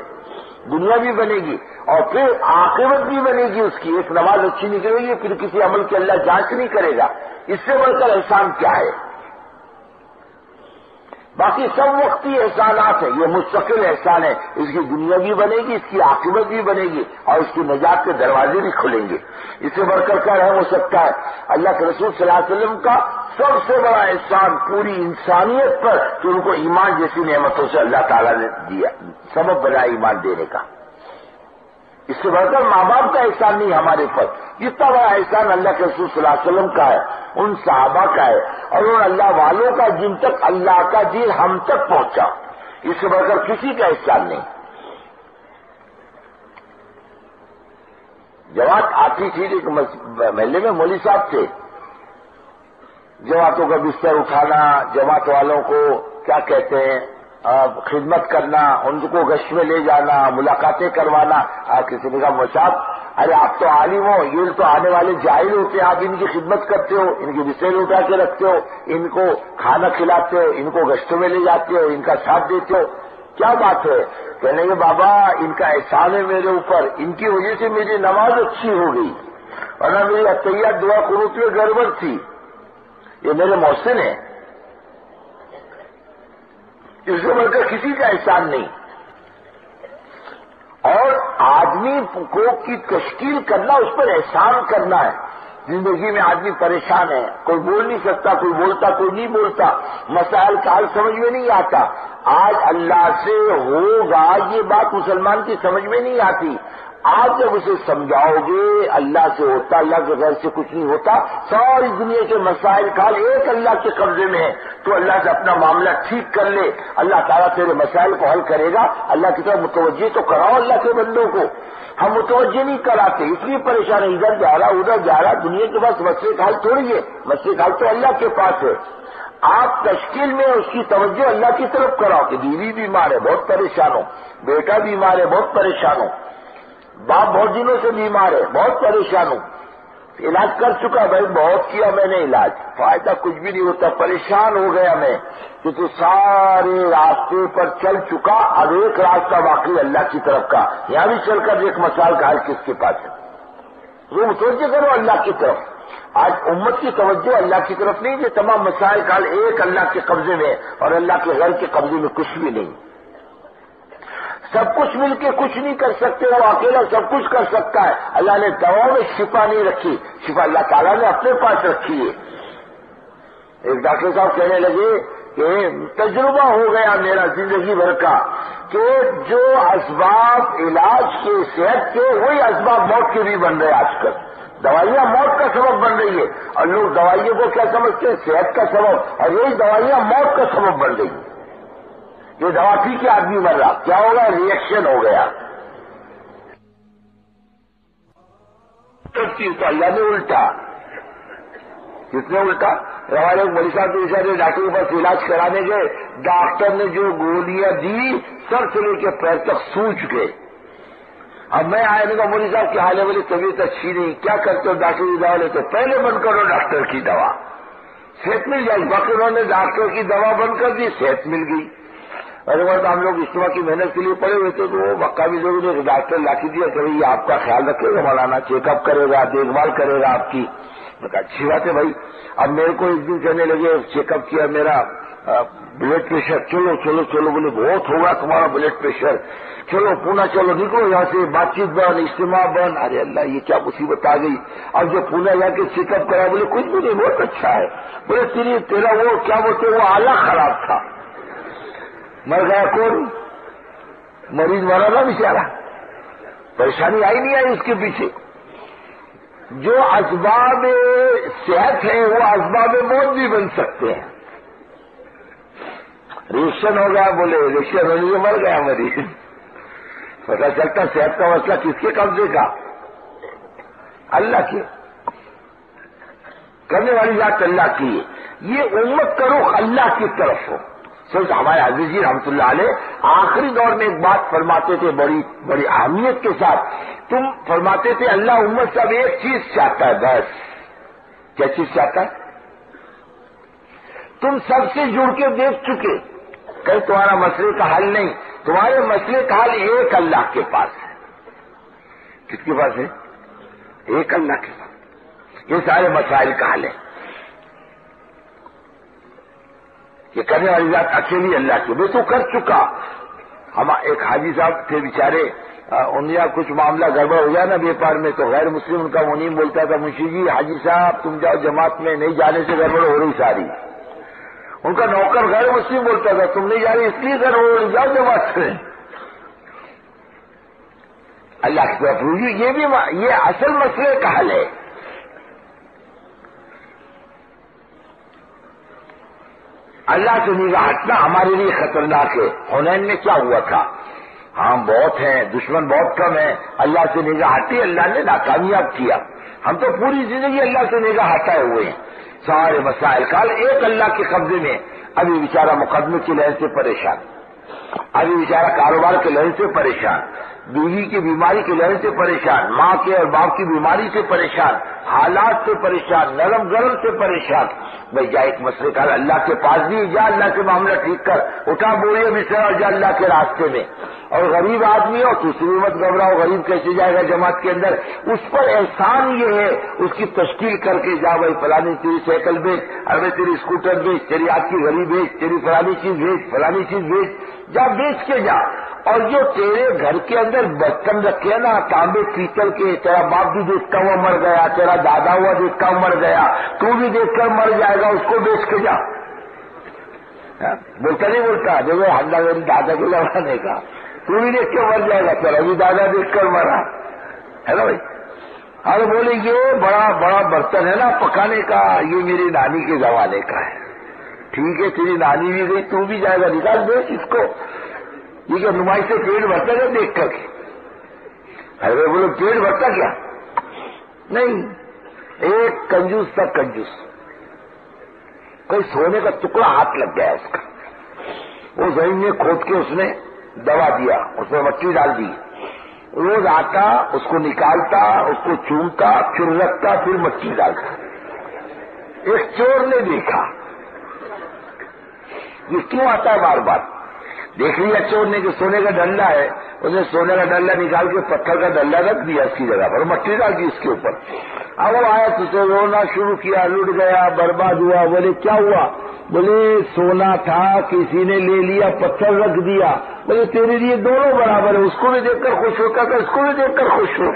دنیا بھی بنے گی اور پھر عاقبت بھی بنے گی اس کی. ایک نماز اچھی نکلے گی، پھر کسی عمل کی اللہ جانچ نہیں کرے گا. اس سے بڑھ کر احسان کیا ہے؟ باقی سب وقتی احسانات ہیں، یہ مستقل احسان ہے. اس کی دنیا بھی بنے گی، اس کی عاقبت بھی بنے گی، اور اس کی نجات کے دروازے بھی کھلیں گے. اس سے بڑھ کر کیا رحم ہو سکتا ہے؟ اللہ کے رسول صلی اللہ علیہ وسلم کا سب سے بڑا احسان پوری انسانیت پر کہ ان کو ایمان جیسی نعمتوں سے اللہ تعالیٰ نے دیا، سبب بنا ایمان دینے کا. اس سے بڑھ کر ماں باپ کا احسان نہیں ہمارے پر. جتنا بڑا احسان اللہ کے رسول صلی اللہ علیہ وسلم کا ہے، ان صحابہ کا ہے، اور ان اللہ والوں کا جن تک اللہ کا دین ہم تک پہنچا، اس سے بڑھ کر کسی کا احسان نہیں. جماعت آتی تھی، ایک محلے میں مولوی صاحب تھے، جماعتوں کا بستر اٹھانا، جماعت والوں کو کیا کہتے ہیں خدمت کرنا، ان کو گشت میں لے جانا، ملاقاتیں کروانا. کسی نے کہا صاحب ارے آپ تو عالم ہو، یہ تو آنے والے جاہل ہوتے ہیں، آپ ان کی خدمت کرتے ہو، ان کی بستر اٹھا کے رکھتے ہو، ان کو کھانا کھلاتے ہو، ان کو گشتوں میں لے جاتے ہو، ان کا ساتھ دیتے ہو، کیا بات ہے؟ کہنے کہ بابا ان کا احسان ہے میرے اوپر، ان کی وجہ سے میری نماز اچھی ہو گئی، ورنہ میری عطیات دعا قنوت میں گڑبڑ تھی. یہ میرے محسن ہیں. اس سے بڑھ کر کسی کا احسان نہیں. اور آدمی کو کی تشکیل کرنا، اس پر احسان کرنا ہے. زندگی میں آدمی پریشان ہے، کوئی بول نہیں سکتا، کوئی بولتا کوئی نہیں بولتا، مسائل کا حل سمجھ میں نہیں آتا. آج اللہ سے ہوگا یہ بات مسلمان کی سمجھ میں نہیں آتی. آپ جب اسے سمجھاؤ گے اللہ سے ہوتا، اللہ کے غیر سے کچھ نہیں ہوتا، ساری دنیا کے مسائل کا حل ایک اللہ کے قبضے میں ہے، تو اللہ سے اپنا معاملہ ٹھیک کر لے، اللہ تعالیٰ تیرے مسائل کو حل کرے گا. اللہ کی طرف متوجہ تو کراؤ اللہ کے بندوں کو. ہم متوجہ نہیں کراتے، اس لیے پریشان ہے، ادھر جا رہا ادھر جا رہا. دنیا کے پاس مسئلے کا حل تھوڑی ہے، مسئلے کا حل تو اللہ کے پاس ہے. آپ تشکیل میں اس کی توجہ اللہ کی طرف کراؤ کہ بیوی بیمار ہے بہت پریشان ہو، بیٹا بیمار ہے بہت پریشان ہو، باپ بہت دنوں سے بیمار ہے بہت پریشان ہوں، علاج کر چکا بھائی، بہت کیا میں نے علاج، فائدہ کچھ بھی نہیں ہوتا، پریشان ہو گیا میں، کیونکہ سارے راستے پر چل چکا، اب ایک راستہ باقی اللہ کی طرف کا. یہاں بھی چل کر ایک مسائل کا حل کس کے پاس ہے؟ وہ متوجہ کرو اللہ کی طرف. آج امت کی توجہ اللہ کی طرف نہیں، یہ تمام مسائل کا حل ایک اللہ کے قبضے میں، اور اللہ کے غیر کے قبضے میں کچھ بھی نہیں. سب کچھ مل کے کچھ نہیں کر سکتے، وہ اکیلا سب کچھ کر سکتا ہے. اللہ نے دواؤں میں شفا نہیں رکھی، شفا اللہ تعالیٰ نے اپنے پاس رکھی ہے. ایک ڈاکٹر صاحب کہنے لگے کہ تجربہ ہو گیا میرا زندگی بھر کا کہ جو اسباب علاج کے صحت کے وہی اسباب موت کے بھی بن رہے آج کل. دوائیاں موت کا سبب بن رہی ہے، اور لوگ دوائیوں کو کیا سمجھتے ہیں؟ صحت کا سبب، اور یہی دوائیاں موت کا سبب بن رہی ہیں. یہ دوا پی کے آدمی مر رہا، کیا ہوگا؟ ریئیکشن ہو گیا. تو اللہ نے الٹا، کس نے الٹا؟ ہمارے ایک مریض صاحب کے ڈاکٹر کے پاس علاج کرانے گئے، ڈاکٹر نے جو گولیاں دی سر سے لے کے پیر تک سوج گئے. اب میں آیا نے کہا مریض صاحب کی حال ہے، بولے طبیعت اچھی نہیں، کیا کرتے ہو؟ ڈاکٹر کی دوا لیتے. پہلے بند کرو ڈاکٹر کی دوا، صحت مل جائے. باقی انہوں نے ڈاکٹر کی دوا بند کر دی، صحت مل گئی. ارے بات ہم لوگ اجتماع کی محنت کے لیے پڑے ہوئے تھے، تو وہ مقامی لوگوں نے ڈاکٹر لا کے دیا کہ یہ آپ کا خیال رکھے گا مولانا، چیک اپ کرے گا، دیکھ بھال کرے گا آپ کی. میں کہا اچھی بات ہے بھائی. اب میرے کو ایک دن کہنے لگے چیک اپ کیا میرا بلڈ پریشر، چلو چلو چلو، بولے بہت ہوگا تمہارا بلڈ پریشر، چلو پونا چلو، نکلو یہاں سے، بات چیت بند، اجتماع بند۔ ارے اللہ یہ کیا مصیبت آ گئی۔ اب جو پونا جا کے چیک اپ کرا، بولے کچھ بھی نہیں، بہت اچھا ہے۔ بولے تیرا وہ کیا بولتے وہ آلہ خراب تھا۔ مر گیا کون؟ مریض مرا نا بیچارہ، پریشانی آئی نہیں آئی اس کے پیچھے۔ جو اسباب صحت ہیں وہ اسباب موت بھی بن سکتے ہیں۔ ریشن ہو گیا، بولے ریشن ہونے سے مر گیا مریض، پتا چلتا صحت کا مسئلہ کس کے قبضے کا؟ اللہ کے، کرنے والی ذات اللہ کی ہے۔ یہ امت کا رخ اللہ کی طرف ہو۔ سوچ ہمارے حضرت جی رحمۃ اللہ علیہ آخری دور میں ایک بات فرماتے تھے بڑی بڑی اہمیت کے ساتھ، تم فرماتے تھے اللہ امت سے اب ایک چیز چاہتا ہے بس۔ کیا چیز چاہتا ہے؟ تم سب سے جڑ کے دیکھ چکے، کہیں تمہارا مسئلے کا حل نہیں، تمہارے مسئلے کا حل ایک اللہ کے پاس ہے۔ کس کے پاس ہے؟ ایک اللہ کے پاس۔ یہ سارے مسائل کا حل ہے۔ یہ کرنے والی ذات اکیلی اللہ کی، میں تو کر چکا۔ ہم ایک حاجی صاحب تھے بیچارے، ان یا کچھ معاملہ گڑبڑ ہو گیا نا بیپار میں، تو غیر مسلم ان کا منیم بولتا تھا، منشی جی حاجی صاحب تم جاؤ، جماعت میں نہیں جانے سے گڑبڑ ہو رہی ساری۔ ان کا نوکر غیر مسلم بولتا تھا تم نہیں جا رہی اس لیے گڑبڑ ہو رہی، جاؤ جماعت سے۔ اللہ کی طرف رجوع، یہ بھی یہ اصل مسئلے کا حل ہے۔ اللہ سے نگاہ ہٹنا ہمارے لیے خطرناک ہے۔ حنین میں کیا ہوا تھا؟ ہم بہت ہیں، دشمن بہت کم ہیں، اللہ سے نگاہ ہٹی، اللہ نے ناکامیاب کیا۔ ہم تو پوری زندگی اللہ سے نگاہ ہٹائے ہوئے ہیں، سارے مسائل کا حل ایک اللہ کے قبضے میں۔ ابھی بیچارہ مقدمے کی لہر سے پریشان، ابھی بیچارہ کاروبار کے لہر سے پریشان، بیوی کی بیماری کی لہر سے پریشان، ماں کے اور باپ کی بیماری سے پریشان، حالات سے پریشان، نرم گرم سے پریشان۔ بھائی جا ایک مسئلے کا اللہ کے پاس بھی جا، اللہ سے معاملہ ٹھیک کر، اٹھا بوریے بستر اور جا اللہ کے راستے میں۔ اور غریب آدمی ہو تو اس میں مت گھبراؤ، غریب کیسے جائے گا جماعت کے اندر؟ اس پر احسان یہ ہے اس کی تشکیل کر کے جا، بھائی فلانی تیری سائیکل بیچ، ارے تیری اسکوٹر بیچ، تیری آج کی گھڑی بیچ، تیری فلانی چیز بیچ، فلانی چیز بیچ، جا بیچ کے جا۔ اور جو تیرے گھر کے اندر برتن رکھے نا تانبے پیتل کے، تیرا باپ بھی دیکھتا ہوا مر گیا، تیرا دادا ہوا دیکھتا ہوا مر گیا، تو بھی دیکھ کر مر جائے گا، اس کو بیچ کے جا۔ بولتا نہیں بولتا دیکھو ہندا میری دادا کے زمانے کا، تو بھی دیکھ کے مر جائے گا، تیرا بھی دادا دیکھ کر مرا ہے نا بھائی۔ ارے بولے یہ بڑا بڑا برتن ہے نا پکانے کا، یہ میری نانی کے زمانے کا ہے۔ ٹھیک ہے تیری نانی بھی گئی، تو بھی جائے گا، نکال بیچ اس کو۔ یہ کیا نمائش سے پیٹ بھرتا ہے دیکھ کر کے؟ ارے بولو پیٹ بھرتا کیا؟ نہیں، ایک کنجوس تھا کنجوس، کوئی سونے کا ٹکڑا ہاتھ لگ گیا اس کا، وہ زمین میں کھود کے اس نے دوا دیا، اس میں مٹی ڈال دی، روز آتا اس کو نکالتا، اس کو چومتا، پھر رکھتا، پھر مٹی ڈالتا۔ ایک چور نے دیکھا یہ کیوں آتا ہے بار بار، دیکھ لیا چور نے کہ سونے کا ڈنڈا ہے، اس نے سونے کا ڈنڈا نکال کے پتھر کا ڈنڈا رکھ دیا اس کی جگہ پر، مٹی ڈال دی اس کے اوپر۔ اب وہ آیا تو اسے رونا شروع کیا، لٹ گیا، برباد ہوا۔ بولے کیا ہوا؟ بولے سونا تھا کسی نے لے لیا، پتھر رکھ دیا۔ بولے تیرے لیے دونوں برابر ہے، اس کو بھی دیکھ کر خوش ہوتا تھا، اس کو بھی دیکھ کر خوش ہو۔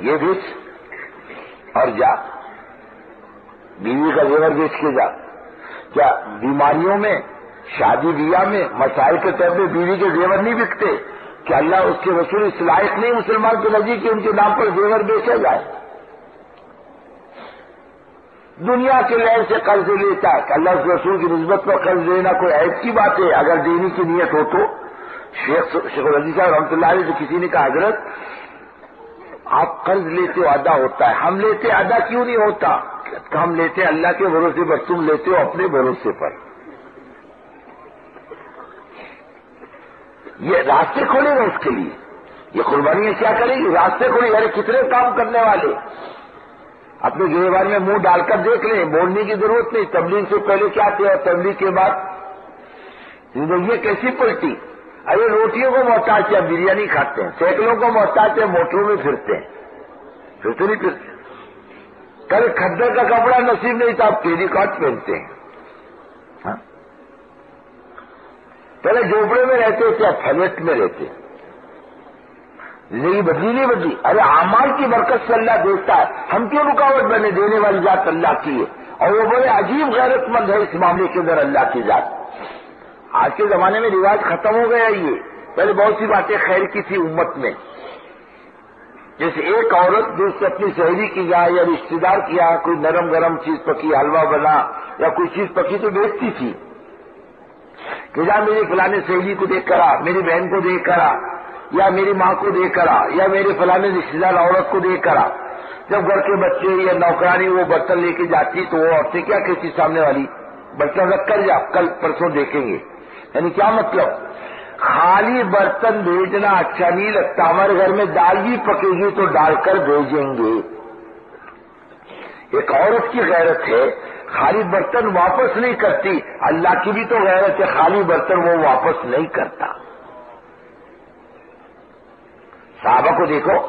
یہ بیچ اور جا، بیوی کا زیور بیچ کے جا۔ کیا بیماریوں میں، شادی بیاہ میں، مسائل کے طور پہ بیوی کے زیور نہیں بکتے؟ کہ اللہ اس کے رسول اس لائق نہیں مسلمان کے نزدیک کہ ان کے نام پر زیور بیچا جائے؟ دنیا کے لحاظ سے قرض لیتا ہے کہ اللہ اس رسول کی نسبت پر قرض لینا کوئی عیب کی بات ہے اگر دینے کی نیت ہو تو۔ شیخ العزیز صاحب رحمۃ اللہ علیہ سے کسی نے کہا حضرت آپ قرض لیتے ہو ادا ہوتا ہے، ہم لیتے ادا کیوں نہیں ہوتا؟ ہم لیتے اللہ کے بھروسے پر، تم لیتے ہو اپنے بھروسے پر۔ یہ راستے کھولے گا اس کے لیے، یہ قربانیاں کیا کرے گی؟ راستے کھولے، یعنی کتنے کام کرنے والے اپنے گریبان میں منہ ڈال کر دیکھ لیں، بولنے کی ضرورت نہیں۔ تبلیغ سے پہلے کیا تھے اور تبلیغ کے بعد زندگی کیسی پلٹی؟ ارے روٹیوں کو محتاج ہے، بریانی کھاتے ہیں، سائیکلوں کو محتاج ہے، موٹروں میں پھرتے ہیں، پھرتے نہیں پھرتے، کل کھدر کا کپڑا نصیب نہیں تھا، آپ ٹیلی کاٹ پہنتے ہیں. ہاں؟ پہلے جھوپڑے میں رہتے تھے، اب فلیٹ میں رہتے. زندگی بدلی نہیں بدلی. ارے اعمال کی برکت سے اللہ دیتا ہے، ہم کیوں رکاوٹ بنے؟ دینے والی ذات اللہ کی ہے، اور وہ بڑے عجیب غیرت مند ہے اس معاملے کے اندر اللہ کی ذات. آج کے زمانے میں رواج ختم ہو گیا. یہ پہلے بہت سی باتیں خیر کی تھی امت میں، جیسے ایک عورت جو سے اپنی سہیلی کی جائے یا رشتے دار کیا کوئی نرم گرم چیز پکی، حلوہ بنا یا کوئی چیز پکی تو بیچتی تھی کہ جا میری فلانے سہیلی کو دیکھ کرا، میری بہن کو دیکھ کرا، یا میری ماں کو دیکھ کرا، یا میرے فلانے رشتے دار عورت کو دیکھ کرا. جب گھر کے بچے یا نوکرانی وہ برتن لے کے جاتی تو وہ عورتیں کیا کہتی سامنے والی، برتن رکھ کر جا، کل پرسوں دیکھیں گے. یعنی کیا مطلب؟ خالی برتن بھیجنا اچھا نہیں لگتا، ہمارے گھر میں دال بھی پکے گی تو ڈال کر بھیجیں گے. ایک عورت کی غیرت ہے، خالی برتن واپس نہیں کرتی. اللہ کی بھی تو غیرت ہے، خالی برتن وہ واپس نہیں کرتا. صحابہ کو دیکھو،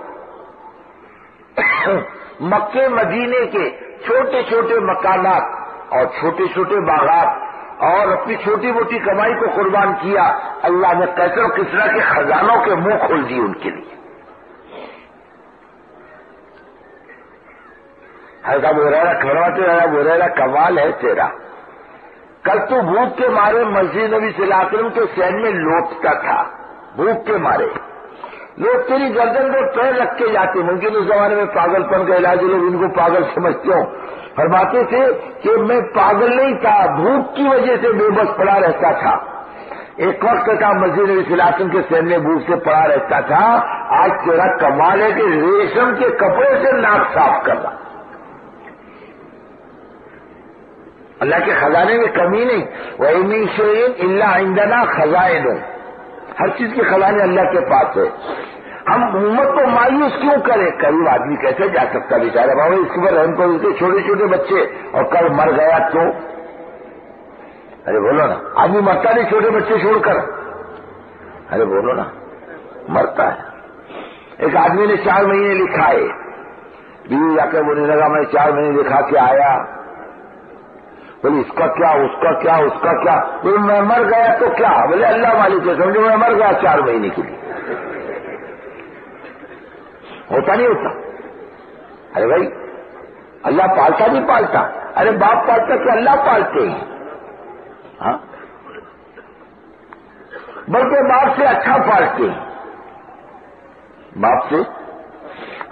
مکے مدینے کے چھوٹے چھوٹے مکانات اور چھوٹے چھوٹے باغات اور اپنی چھوٹی موٹی کمائی کو قربان کیا. اللہ نے کیسر و کسرا کے خزانوں کے منہ کھول دیے ان کے لیے. حضرت ابو ہریرہ کھڑواتے رہا، ابو ہریرہ کمال ہے تیرا، کل تو بھوک کے مارے مسجد نبی صلی اللہ علیہ وسلم کے سین میں لوٹتا تھا. بھوک کے مارے لوگ تیری گردن پر پیر رکھ کے جاتے. ممکن اس زمانے میں پاگل پن کا علاج لوگ ان کو پاگل سمجھتے ہوں. فرماتے تھے کہ میں پاگل نہیں تھا، بھوک کی وجہ سے بے بس پڑا رہتا تھا. ایک وقت تھا مسجد نبی صلی اللہ علیہ وسلم کے سین میں بھوک سے پڑا رہتا تھا. آج تیرا کمال ہے کہ ریشم کے کپڑے سے ناک صاف کرنا. اللہ کے خزانے میں کمی نہیں. وَإِن شَيْءٍ إِلَّا عِندَنَا خَزَائِنُ، ہر چیز کے خزانے اللہ کے پاس ہے. ہم امت کو مایوس کیوں کریں؟ قریب آدمی کیسے جا سکتا بیچارہ؟ بابا اس پر رحم کرو، اس کے چھوٹے چھوٹے بچے، اور کل مر گیا تو ارے بولو نا، آدمی مرتا نہیں چھوٹے بچے چھوڑ کر. ارے بولو نا، مرتا ہے. ایک آدمی نے 4 مہینے لکھا ہے، بیوی جا کے بولنے لگا میں 4 مہینے لکھا کے آیا. بولے اس کا کیا، اس کا کیا، اس کا کیا؟ بولے میں مر گیا تو کیا؟ بولے اللہ مالک ہے، سمجھو میں مر گیا 4 مہینے کے لیے. ہوتا نہیں ہوتا؟ ارے بھائی اللہ پالتا نہیں پالتا؟ ارے باپ پالتا کہ اللہ پالتے ہیں؟ ہاں، بلکہ باپ سے اچھا پالتے ہیں، باپ سے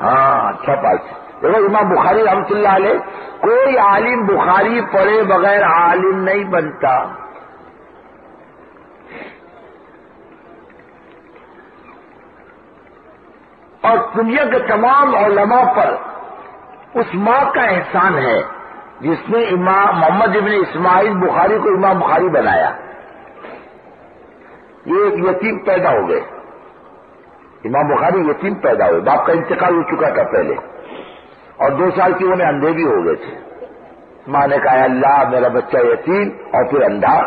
ہاں اچھا پالتے. دیکھو امام بخاری رحمۃ اللہ علیہ، کوئی عالم بخاری پڑھے بغیر عالم نہیں بنتا. اور دنیا کے تمام علماء پر اس ماں کا احسان ہے جس نے امام محمد ابن اسماعیل بخاری کو امام بخاری بنایا. یہ ایک یتیم پیدا ہو گئے، امام بخاری یتیم پیدا ہوئے، باپ کا انتقال ہو چکا تھا پہلے، اور 2 سال کی انہیں اندھے بھی ہو گئے تھے. ماں نے کہا اللہ میرا بچہ یتیم اور پھر اندھا.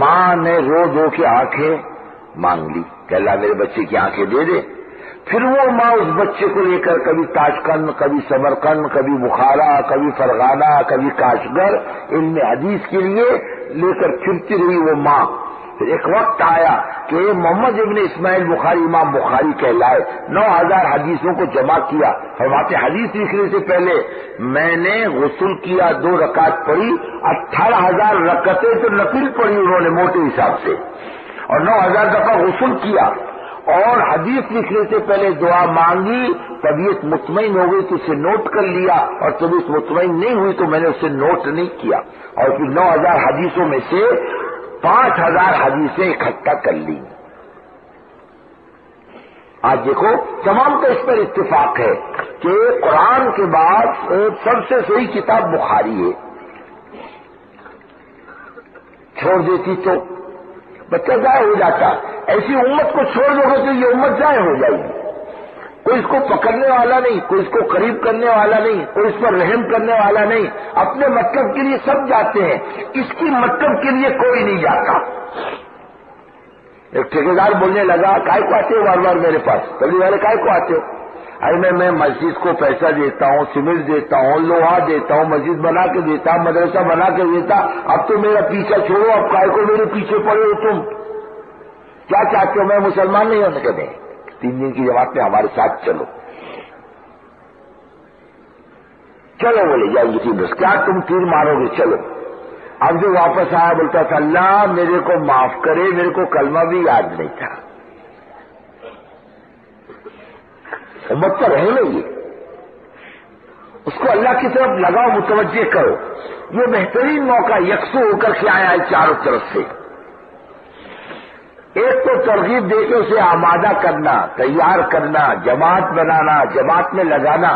ماں نے رو دو کے آنکھیں مانگ لی کہ اللہ میرے بچے کی آنکھیں دے دے. پھر وہ ماں اس بچے کو لے کر کبھی تاشقند، کبھی سمرقند، کبھی بخارا، کبھی فرغانہ، کبھی کاشغر علم حدیث کے لیے لے کر پھرتی رہی وہ ماں. پھر ایک وقت آیا کہ محمد ابن اسماعیل بخاری امام بخاری کہلائے. 9000 حدیثوں کو جمع کیا. فرماتے حدیث لکھنے سے پہلے میں نے غسل کیا، 2 رکعت پڑھی، 18000 رکعتیں تو نفل پڑھی انہوں نے موٹے حساب سے، اور 9000 دفعہ غسل کیا. اور حدیث لکھنے سے پہلے دعا مانگی، طبیعت مطمئن ہو گئی تو اسے نوٹ کر لیا، اور طبیعت مطمئن نہیں ہوئی تو میں نے اسے نوٹ نہیں کیا. اور پھر 9000 حدیثوں میں سے 5000 حدیثیں اکٹھا کر لی. آج دیکھو تمام کا اس پر اتفاق ہے کہ قرآن کے بعد سب سے صحیح کتاب بخاری ہے. چھوڑ دیتی تو بچہ ضائع ہو جاتا. ایسی امت کو چھوڑ دو گے تو یہ امت ضائع ہو جائے گی. کوئی اس کو پکڑنے والا نہیں، کوئی اس کو قریب کرنے والا نہیں، کوئی اس پر رحم کرنے والا نہیں. اپنے مطلب کے لیے سب جاتے ہیں، اس کی مطلب کے لیے کوئی نہیں جاتا. ایک ٹھیکیدار بولنے لگا کائے کو آتے ہو بار بار میرے پاس؟ تبلیغ والے کائے کو آتے ہو؟ ارے میں مسجد کو پیسہ دیتا ہوں، سیمنٹ دیتا ہوں، لوہا دیتا ہوں، مسجد بنا کے دیتا، مدرسہ بنا کے دیتا، اب تو میرا پیچھا چھوڑو، اب کائے کو میرے پیچھے پڑے ہو تم؟ کیا چاہتے ہو؟ میں مسلمان نہیں ہونے کے دیں 3 دن کی جماعت میں ہمارے ساتھ چلو۔ چلو بولے جائیں گی بس، کیا تم تیر مارو گے؟ چلو۔ اب جو واپس آیا بولتا تھا اللہ میرے کو معاف کرے، میرے کو کلمہ بھی یاد نہیں تھا۔ امت پر رہے نہیں، اس کو اللہ کی طرف لگاؤ، متوجہ کرو۔ یہ بہترین موقع یکسو ہو کر کے آیا ہے چاروں طرف سے۔ ایک تو ترغیب دے کے اسے آمادہ کرنا، تیار کرنا، جماعت بنانا، جماعت میں لگانا،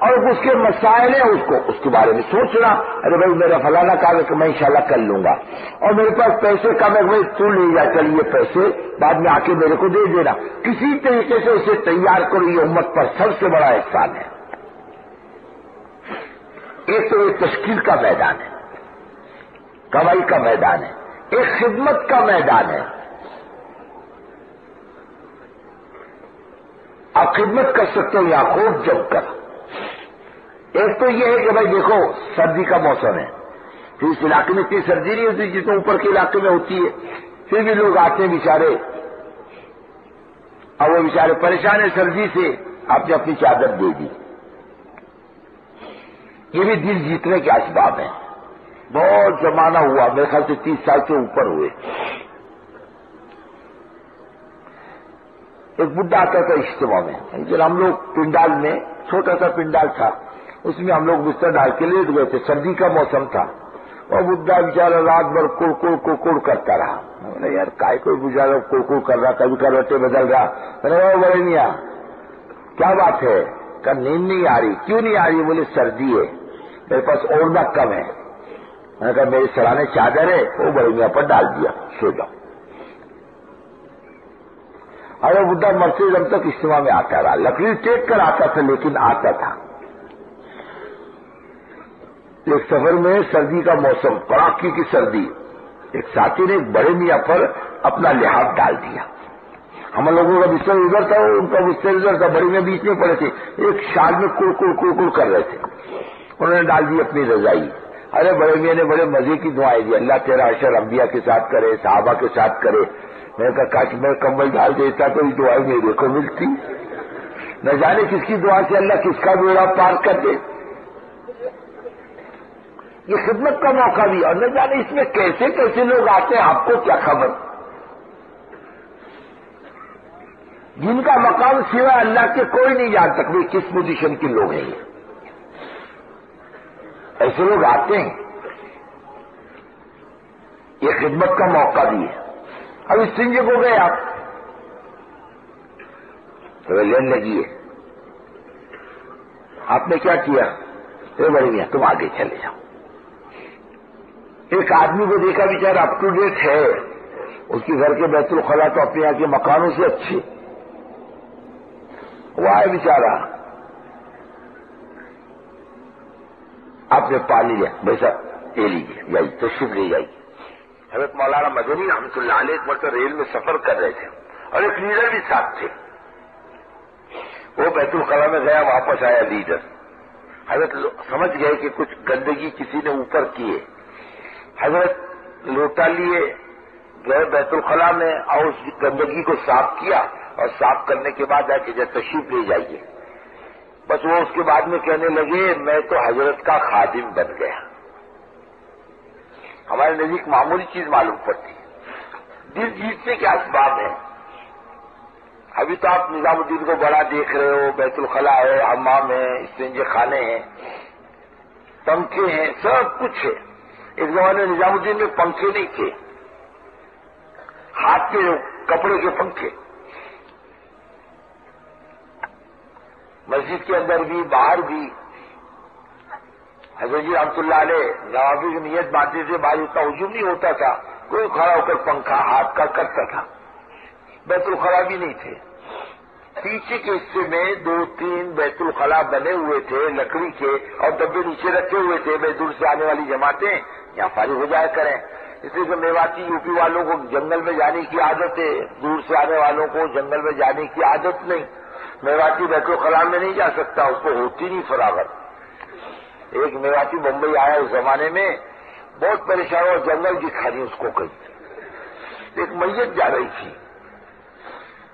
اور اس کے مسائل ہیں اس کے بارے میں سوچنا۔ ارے بھائی میرا فلانا کام ہے کہ میں انشاءاللہ کر لوں گا، اور میرے پاس پیسے کم ہے، بھائی تو لے جا، چل یہ پیسے بعد میں آ کے میرے کو دے دینا۔ کسی طریقے سے اسے تیار کرو، یہ امت پر سب سے بڑا احسان ہے۔ ایک تو یہ تشکیل کا میدان ہے، کمائی کا میدان ہے، ایک خدمت کا میدان ہے۔ آپ خدمت کر سکتے ہو یا خوب جم کر۔ ایک تو یہ ہے کہ بھائی دیکھو سردی کا موسم ہے، پھر اس علاقے میں اتنی سردی نہیں ہوتی جتنا اوپر کے علاقے میں ہوتی ہے، پھر بھی لوگ آتے ہیں بیچارے، اور وہ بیچارے پریشان ہیں سردی سے، آپ نے اپنی چادر دے دی۔ یہ بھی دل جیتنے کے اسباب ہیں۔ بہت زمانہ ہوا، میرے خیال سے 30 سال سے اوپر ہوئے، ایک بڈھا آتا تھا اجتماع میں، جب ہم لوگ پنڈال میں، چھوٹا سا پنڈال تھا، اس میں ہم لوگ بستر ڈال کے لیٹ گئے تھے، سردی کا موسم تھا، اور بڈھا بیچارہ رات بھر کڑ کرتا رہا۔ میں نے یار کائے کوئی بیچارہ کڑ کر رہا، کبھی کروٹیں بدل رہا۔ میں نے کہا بڑے میاں کیا بات ہے؟ کہ نیند نہیں آ رہی۔ کیوں نہیں آ رہی؟ بولے سردی ہے، میرے پاس اوڑھنا کم ہے۔ میں نے کہا میری سرانے چادر ہے، وہ بڑے میاں پر ڈال دیا، سو جاؤ۔ اور وہ بڈھا مرتے دم تک اجتماع میں آتا رہا، لکڑی ٹیک کر آتا تھا لیکن آتا تھا۔ ایک سفر میں سردی کا موسم، کڑاکی کی سردی، ایک ساتھی نے ایک بڑے میاں پر اپنا لحاف ڈال دیا۔ ہم لوگوں کا بستر ادھر تھا، ان کا بستر ادھر تھا، بڑے میں بیچ میں پڑے تھے، ایک شال میں کڑ کر رہے تھے، انہوں نے ڈال دی اپنی رضائی۔ ارے بڑے میاں نے بڑے مزے کی دعائیں دی، اللہ تیرا حشر انبیاء کے ساتھ کرے، صحابہ کے ساتھ کرے۔ میں نے کہا کاش میں کمبل ڈال دیتا تو یہ دعائیں میرے کو ملتی، نہ جانے کس کی دعا سے اللہ کس کا بیڑا پار کر دے۔ یہ خدمت کا موقع بھی، اور نہ جانے اس میں کیسے کیسے لوگ آتے ہیں، آپ کو کیا خبر، جن کا مقام سوائے اللہ کے کوئی نہیں جانتا کہ کس پوزیشن کے لوگ ہیں۔ ایسے لوگ آتے ہیں، یہ خدمت کا موقع بھی ہے۔ اب اس سنجے کو گئے آپ تو لین لگی ہے، آپ نے کیا کیا؟ اے بڑی میاں تم آگے چلے جاؤ۔ ایک آدمی کو دیکھا بیچارہ اپ ٹو ڈیٹ ہے، اس کے گھر کے بیت الخلا تو اپنے یہاں کے مکانوں سے اچھے، وہ آئے بیچارہ، آپ نے پانی لیا، بھائی صاحب یہ لیجیے، جائیے تشریف لے جائیے۔ حضرت مولانا مدنی رحمۃ اللہ علیہ ایک مرتبہ ریل میں سفر کر رہے تھے، اور ایک لیڈر بھی ساتھ تھے۔ وہ بیت الخلا میں گیا، واپس آیا لیڈر، حضرت سمجھ گئے کہ کچھ گندگی کسی نے اوپر کی ہے۔ حضرت لوٹا لیے گئے بیت الخلا میں، اور اس گندگی کو صاف کیا، اور صاف کرنے کے بعد آ کے جب تشریف لے جائیے، بس وہ اس کے بعد میں کہنے لگے میں تو حضرت کا خادم بن گیا۔ ہمارے نزدیک معمولی چیز معلوم پڑتی، دل جیتنے کے اسباب ہیں۔ ابھی تو آپ نظام الدین کو بڑا دیکھ رہے ہو، بیت الخلا ہے، حمام ہے، استنجے خانے ہیں، پنکھے ہیں، سب کچھ ہے۔ ایک زمانے میں نظام الدین میں پنکھے نہیں تھے، ہاتھ کے کپڑے کے پنکھے، مسجد کے اندر بھی باہر بھی۔ حضرت جی رحمۃ اللہ علیہ نوابی کی نیت باندھتے تھے، باہر اتنا ہجوم نہیں ہوتا تھا، کوئی کھڑا ہو کر پنکھا ہاتھ کا کرتا تھا۔ بیت الخلا بھی نہیں تھے، پیچھے کے حصے میں 2-3 بیت الخلا بنے ہوئے تھے لکڑی کے، اور ڈبے نیچے رکھے ہوئے تھے، بھائی دور سے آنے والی جماعتیں یہاں فارغ ہو جایا کریں۔ اس لیے کہ میواتی یوپی والوں کو جنگل میں جانے کی عادت ہے، دور سے آنے والوں کو جنگل میں جانے کی عادت نہیں. میواتی بیت الخلاء میں نہیں جا سکتا، اس کو ہوتی نہیں فراغت. ایک میواتی بمبئی آیا اس زمانے میں، بہت پریشان اور جنگل کی کھانی اس کو کہیں. ایک میت جا رہی تھی،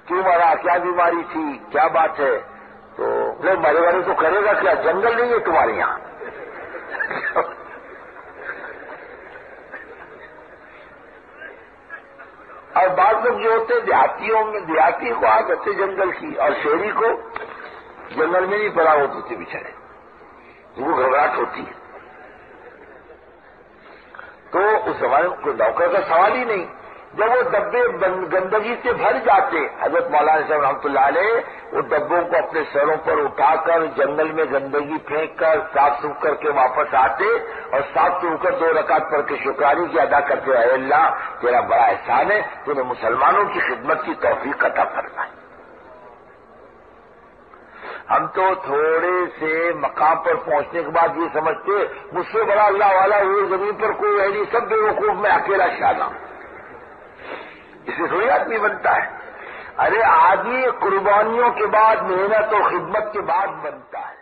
کیوں مرا، کیا بیماری تھی، کیا بات ہے؟ تو مرے والے تو کرے گا کیا، جنگل نہیں ہے تمہارے یہاں. اور بعض لوگ جو ہوتے ہیں دیہاتیوں میں، دیہاتی کو عادت ہے جنگل کی، اور شہری کو جنگل میں نہیں پڑا ہوتے تھے بیچارے، وہ گھبراہٹ ہوتی ہے. تو اس زمانے میں کوئی نوکر کا سوال ہی نہیں. جب وہ ڈبے گندگی سے بھر جاتے، حضرت مولانا صاحب رحمۃ اللہ علیہ وہ ڈبوں کو اپنے سروں پر اٹھا کر جنگل میں گندگی پھینک کر صاف ستھرا کر کے واپس آتے اور صاف ستھرا کر 2 رکعت پڑھ کے شکرانی کی ادا کرتے، اے اللہ تیرا بڑا احسان ہے، تو نے مسلمانوں کی خدمت کی توفیق عطا فرمائی. ہم تو تھوڑے سے مقام پر پہنچنے کے بعد یہ سمجھتے مجھ سے بڑا اللہ والا وہ زمین پر کوئی ہے نہیں، سب بے وقوف، میں اکیلا شانہ. اس سے تھوڑی آدمی بنتا ہے. ارے آدمی قربانیوں کے بعد، محنت اور خدمت کے بعد بنتا ہے.